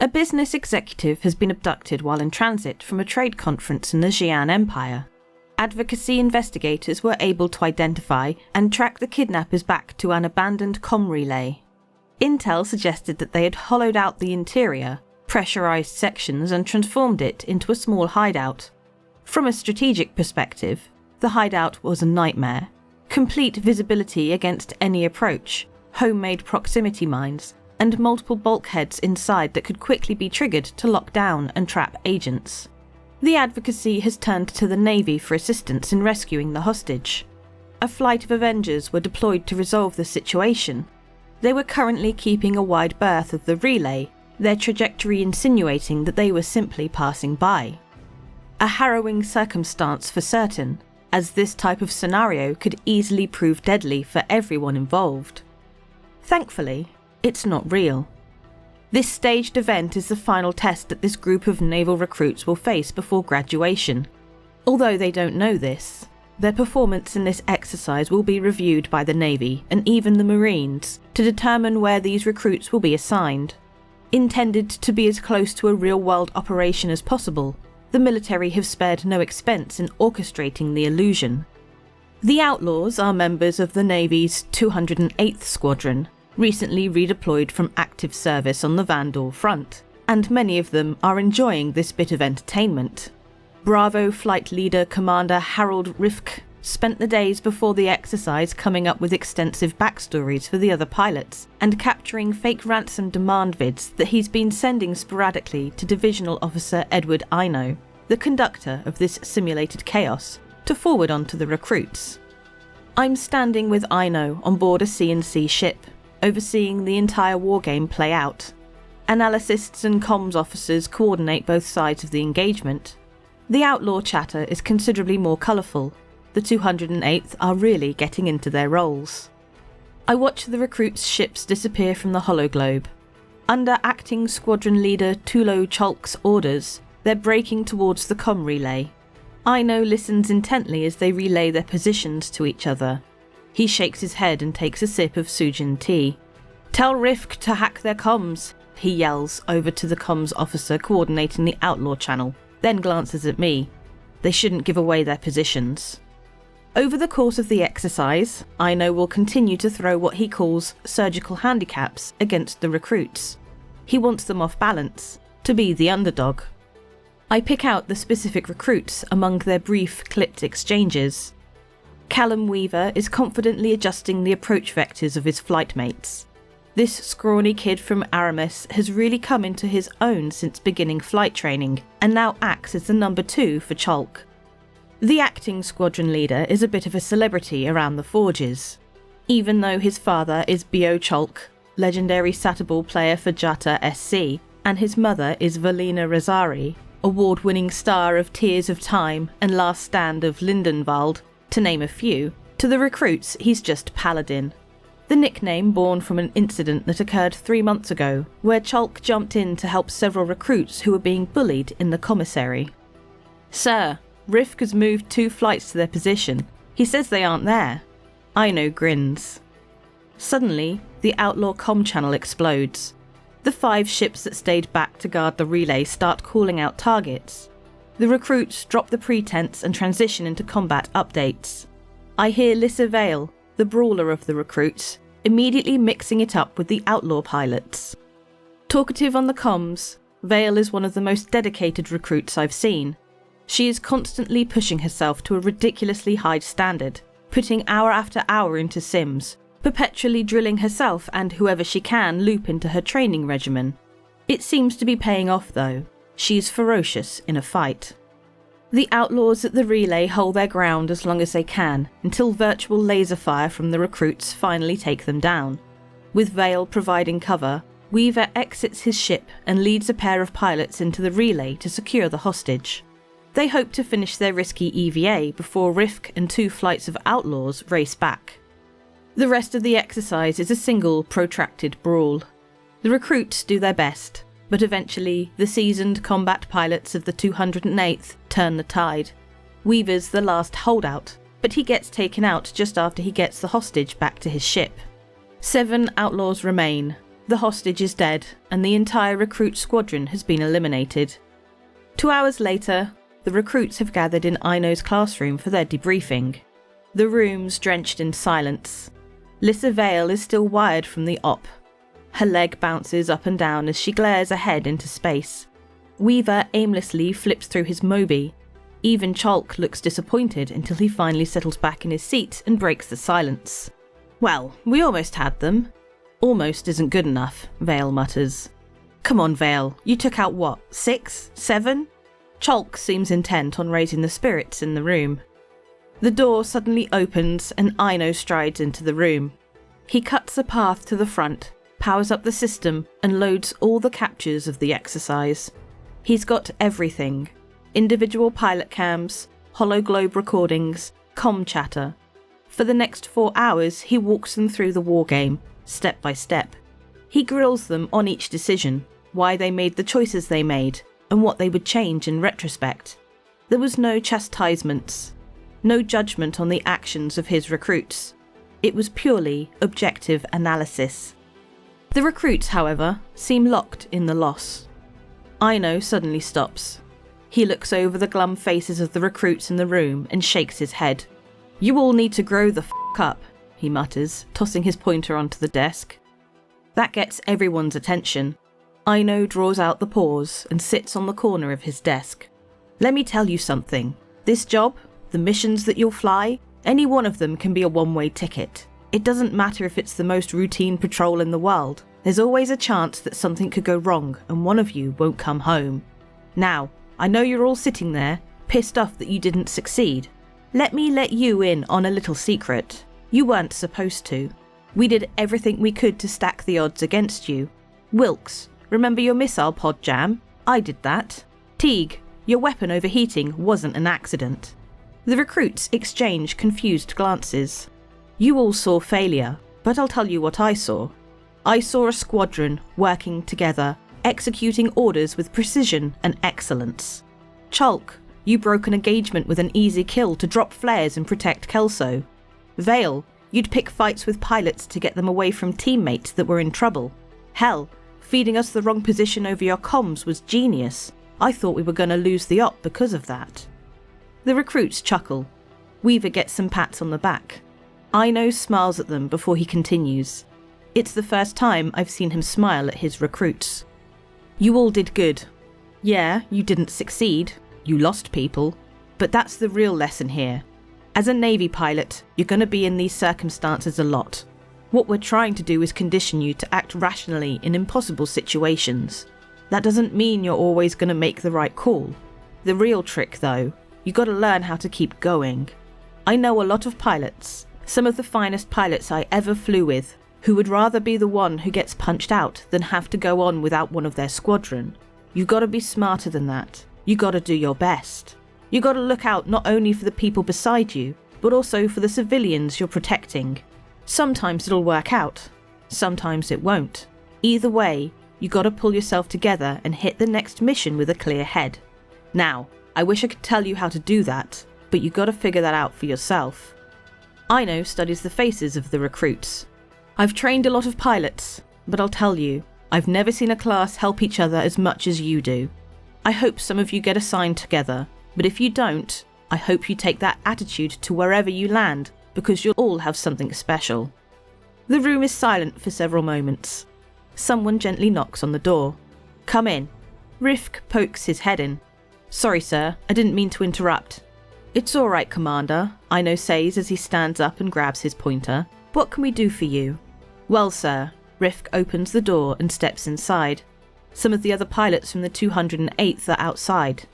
A business executive has been abducted while in transit from a trade conference in the Xi'an Empire. Advocacy investigators were able to identify and track the kidnappers back to an abandoned comm relay. Intel suggested that they had hollowed out the interior, pressurized sections and transformed it into a small hideout. From a strategic perspective, the hideout was a nightmare. Complete visibility against any approach, homemade proximity mines, and multiple bulkheads inside that could quickly be triggered to lock down and trap agents. The advocacy has turned to the Navy for assistance in rescuing the hostage. A flight of Avengers were deployed to resolve the situation. They were currently keeping a wide berth of the relay, their trajectory insinuating that they were simply passing by. A harrowing circumstance for certain, as this type of scenario could easily prove deadly for everyone involved. Thankfully, it's not real. This staged event is the final test that this group of naval recruits will face before graduation. Although they don't know this, their performance in this exercise will be reviewed by the Navy and even the Marines to determine where these recruits will be assigned. Intended to be as close to a real-world operation as possible, the military have spared no expense in orchestrating the illusion. The Outlaws are members of the Navy's 208th Squadron, recently redeployed from active service on the Vandal front, and many of them are enjoying this bit of entertainment. Bravo Flight Leader Commander Harold Rifk spent the days before the exercise coming up with extensive backstories for the other pilots and capturing fake ransom demand vids that he's been sending sporadically to Divisional Officer Edward Ino, the conductor of this simulated chaos, to forward on to the recruits. I'm standing with Ino on board a CNC ship, overseeing the entire wargame play out. Analysts and comms officers coordinate both sides of the engagement. The outlaw chatter is considerably more colourful. The 208th are really getting into their roles. I watch the recruits' ships disappear from the hologlobe. Under acting squadron leader Tulo Chalk's orders, they're breaking towards the comm relay. Ino listens intently as they relay their positions to each other. He shakes his head and takes a sip of Sujin tea. "Tell Rifk to hack their comms," he yells over to the comms officer coordinating the outlaw channel, then glances at me. They shouldn't give away their positions. Over the course of the exercise, Ino will continue to throw what he calls surgical handicaps against the recruits. He wants them off balance, to be the underdog. I pick out the specific recruits among their brief, clipped exchanges. Callum Weaver is confidently adjusting the approach vectors of his flight mates. This scrawny kid from Aramis has really come into his own since beginning flight training, and now acts as the number 2 for Chalk. The acting squadron leader is a bit of a celebrity around the forges. Even though his father is Bio Chalk, legendary Satterball player for Jata SC, and his mother is Valina Razari, award-winning star of Tears of Time and Last Stand of Lindenwald, to name a few, to the recruits he's just Paladin. The nickname born from an incident that occurred 3 months ago, where Chalk jumped in to help several recruits who were being bullied in the commissary. "Sir, Rifk has moved 2 flights to their position. He says they aren't there." Ino grins. Suddenly, the outlaw comm channel explodes. The 5 ships that stayed back to guard the relay start calling out targets. The recruits drop the pretense and transition into combat updates. I hear Lissa Vale, the brawler of the recruits, immediately mixing it up with the outlaw pilots. Talkative on the comms, Vale is one of the most dedicated recruits I've seen. She is constantly pushing herself to a ridiculously high standard, putting hour after hour into sims, perpetually drilling herself and whoever she can loop into her training regimen. It seems to be paying off though. She is ferocious in a fight. The outlaws at the relay hold their ground as long as they can, until virtual laser fire from the recruits finally take them down. With Vale providing cover, Weaver exits his ship and leads a pair of pilots into the relay to secure the hostage. They hope to finish their risky EVA before Rifk and 2 flights of outlaws race back. The rest of the exercise is a single, protracted brawl. The recruits do their best, but eventually the seasoned combat pilots of the 208th turn the tide. Weaver's the last holdout, but he gets taken out just after he gets the hostage back to his ship. 7 outlaws remain, The hostage is dead, and the entire recruit squadron has been eliminated. 2 hours later, the recruits have gathered in Aino's classroom for their debriefing. The room's drenched in silence. Lissa Vale is still wired from the op. Her leg bounces up and down as she glares ahead into space. Weaver aimlessly flips through his Moby. Even Chalk looks disappointed until he finally settles back in his seat and breaks the silence. "Well, we almost had them." "Almost isn't good enough," Vale mutters. "Come on, Vale, you took out what, 6? 7? Chalk seems intent on raising the spirits in the room. The door suddenly opens and Aino strides into the room. He cuts a path to the front, powers up the system, and loads all the captures of the exercise. He's got everything. Individual pilot cams, hologlobe recordings, comm chatter. For the next 4 hours, he walks them through the wargame, step by step. He grills them on each decision, why they made the choices they made, and what they would change in retrospect. There was no chastisements, no judgment on the actions of his recruits. It was purely objective analysis. The recruits, however, seem locked in the loss. Aino suddenly stops. He looks over the glum faces of the recruits in the room and shakes his head. "You all need to grow the f*** up," he mutters, tossing his pointer onto the desk. That gets everyone's attention. Aino draws out the paws and sits on the corner of his desk. "Let me tell you something. This job, the missions that you'll fly, any one of them can be a one-way ticket. It doesn't matter if it's the most routine patrol in the world. There's always a chance that something could go wrong and one of you won't come home. Now, I know you're all sitting there, pissed off that you didn't succeed. Let me let you in on a little secret. You weren't supposed to. We did everything we could to stack the odds against you. Wilkes, remember your missile pod jam? I did that. Teague, your weapon overheating wasn't an accident." The recruits exchange confused glances. You all saw failure, but I'll tell you what I saw. I saw a squadron working together, executing orders with precision and excellence. Chalk, you broke an engagement with an easy kill to drop flares and protect Kelso. Vale, you'd pick fights with pilots to get them away from teammates that were in trouble. Hell, feeding us the wrong position over your comms was genius. I thought we were going to lose the op because of that. The recruits chuckle. Weaver gets some pats on the back. Aino smiles at them before he continues. It's the first time I've seen him smile at his recruits. "You all did good. Yeah, you didn't succeed. You lost people. But that's the real lesson here. As a Navy pilot, you're going to be in these circumstances a lot. What we're trying to do is condition you to act rationally in impossible situations. That doesn't mean you're always going to make the right call. The real trick, though, you got to learn how to keep going. I know a lot of pilots, some of the finest pilots I ever flew with, who would rather be the one who gets punched out than have to go on without one of their squadron. You got to be smarter than that. You got to do your best. You got to look out not only for the people beside you, but also for the civilians you're protecting. Sometimes it'll work out. Sometimes it won't. Either way, you got to pull yourself together and hit the next mission with a clear head. Now, I wish I could tell you how to do that, but you got to figure that out for yourself." Aino studies the faces of the recruits. "I've trained a lot of pilots, but I'll tell you, I've never seen a class help each other as much as you do. I hope some of you get assigned together, but if you don't, I hope you take that attitude to wherever you land, because you'll all have something special." The room is silent for several moments. Someone gently knocks on the door. "Come in." Rifk pokes his head in. "Sorry, sir, I didn't mean to interrupt." "It's all right, Commander," Aino says as he stands up and grabs his pointer. "What can we do for you?" "Well, sir," Rifk opens the door and steps inside. Some of the other pilots from the 208th are outside.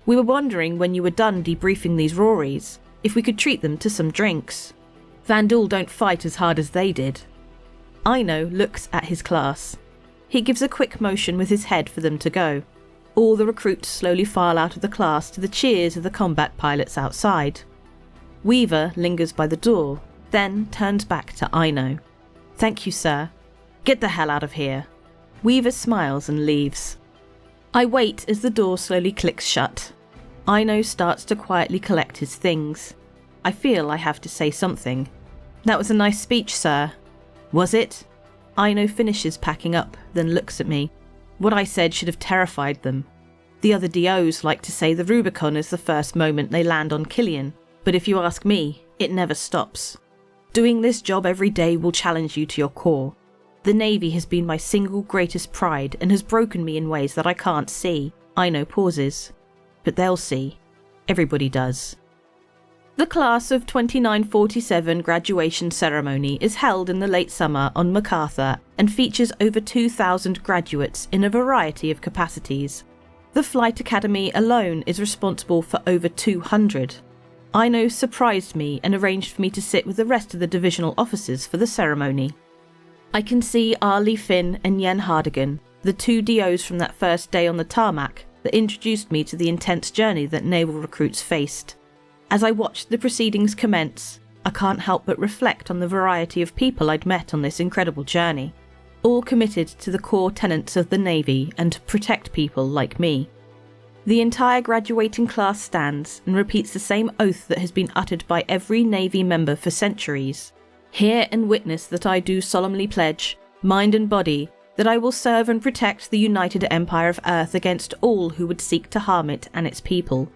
"We were wondering when you were done debriefing these Rories, if we could treat them to some drinks. Vandal don't fight as hard as they did." Aino looks at his class. He gives a quick motion with his head for them to go. All the recruits slowly file out of the class to the cheers of the combat pilots outside. Weaver lingers by the door, then turns back to Aino. "Thank you, sir. Get the hell out of here." Weaver smiles and leaves. I wait as the door slowly clicks shut. Aino starts to quietly collect his things. I feel I have to say something. "That was a nice speech, sir." "Was it?" Ino finishes packing up, then looks at me. What I said should have terrified them. The other DOs like to say the Rubicon is the first moment they land on Killian, but if you ask me, it never stops. Doing this job every day will challenge you to your core. The Navy has been my single greatest pride and has broken me in ways that I can't see. Ino pauses. But they'll see. Everybody does. The class of 2947 graduation ceremony is held in the late summer on MacArthur and features over 2,000 graduates in a variety of capacities. The Flight Academy alone is responsible for over 200. Ino surprised me and arranged for me to sit with the rest of the divisional officers for the ceremony. I can see Arlie Finn and Yen Hardigan, the two DOs from that first day on the tarmac that introduced me to the intense journey that naval recruits faced. As I watched the proceedings commence, I can't help but reflect on the variety of people I'd met on this incredible journey, all committed to the core tenets of the Navy and to protect people like me. The entire graduating class stands and repeats the same oath that has been uttered by every Navy member for centuries. Hear and witness that I do solemnly pledge, mind and body, that I will serve and protect the United Empire of Earth against all who would seek to harm it and its people.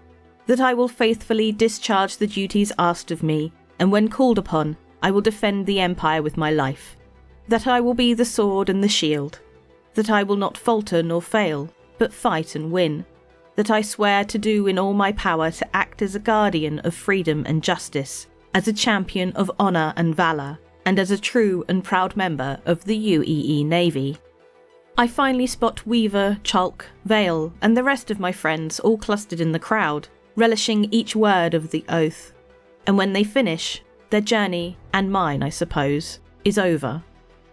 That I will faithfully discharge the duties asked of me, and when called upon, I will defend the Empire with my life. That I will be the sword and the shield. That I will not falter nor fail, but fight and win. That I swear to do in all my power to act as a guardian of freedom and justice, as a champion of honour and valour, and as a true and proud member of the UEE Navy. I finally spot Weaver, Chalk, Vale, and the rest of my friends all clustered in the crowd, relishing each word of the oath. And when they finish, their journey, and mine I suppose, is over.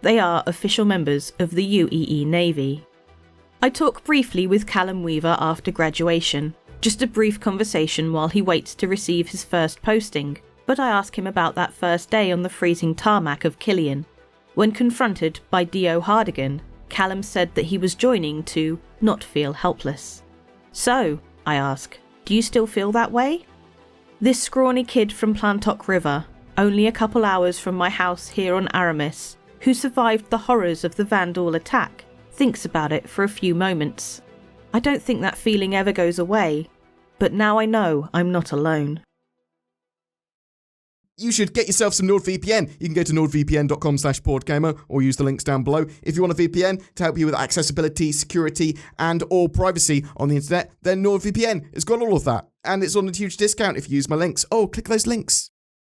They are official members of the UEE Navy. I talk briefly with Callum Weaver after graduation, just a brief conversation while he waits to receive his first posting, but I ask him about that first day on the freezing tarmac of Killian. When confronted by D.O. Hardigan, Callum said that he was joining to not feel helpless. So, I ask, do you still feel that way? This scrawny kid from Plantock River, only a couple hours from my house here on Aramis, who survived the horrors of the Vandal attack, thinks about it for a few moments. I don't think that feeling ever goes away, but now I know I'm not alone. You should get yourself some NordVPN. You can go to nordvpn.com/BoredGamer or use the links down below. If you want a VPN to help you with accessibility, security, and or privacy on the internet, then NordVPN has got all of that. And it's on a huge discount if you use my links. Oh, click those links.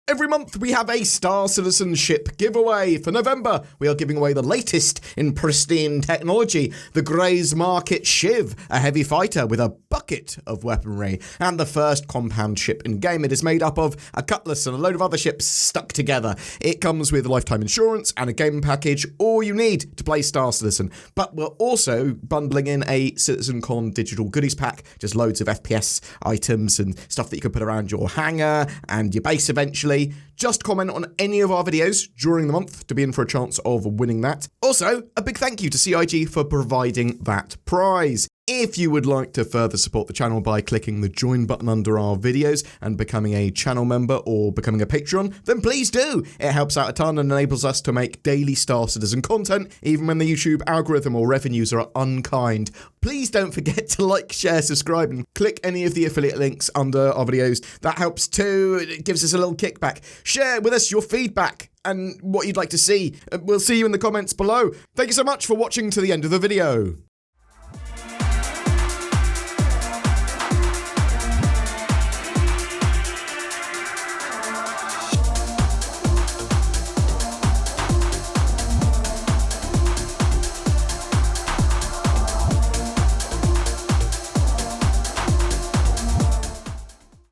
Every month we have a Star Citizenship giveaway. For November, we are giving away the latest in pristine technology, the Grey's Market Shiv, a heavy fighter with a bucket of weaponry, and the first compound ship in game. It is made up of a cutlass and a load of other ships stuck together. It comes with lifetime insurance and a game package, all you need to play Star Citizen. But we're also bundling in a CitizenCon digital goodies pack, just loads of FPS items and stuff that you can put around your hangar and your base eventually. Just comment on any of our videos during the month to be in for a chance of winning that. Also, a big thank you to CIG for providing that prize. If you would like to further support the channel by clicking the join button under our videos and becoming a channel member or becoming a Patreon, then please do. It helps out a ton and enables us to make daily Star Citizen content, even when the YouTube algorithm or revenues are unkind. Please don't forget to like, share, subscribe, and click any of the affiliate links under our videos. That helps too. It gives us a little kickback. Share with us your feedback and what you'd like to see. We'll see you in the comments below. Thank you so much for watching to the end of the video.